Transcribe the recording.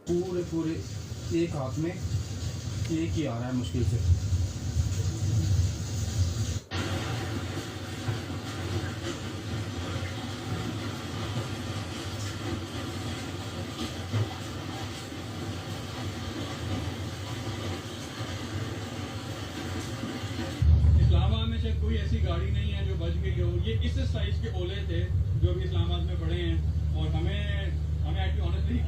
पूरे पूरे एक हाथ में एक ही आ रहा है मुश्किल से। इस्लामाबाद में शायद कोई ऐसी गाड़ी नहीं है जो बच गई हो। ये इस साइज के ओले थे जो अभी इस्लामाबाद में पड़े हैं और हमें एक्चुअली ऑनेस्टली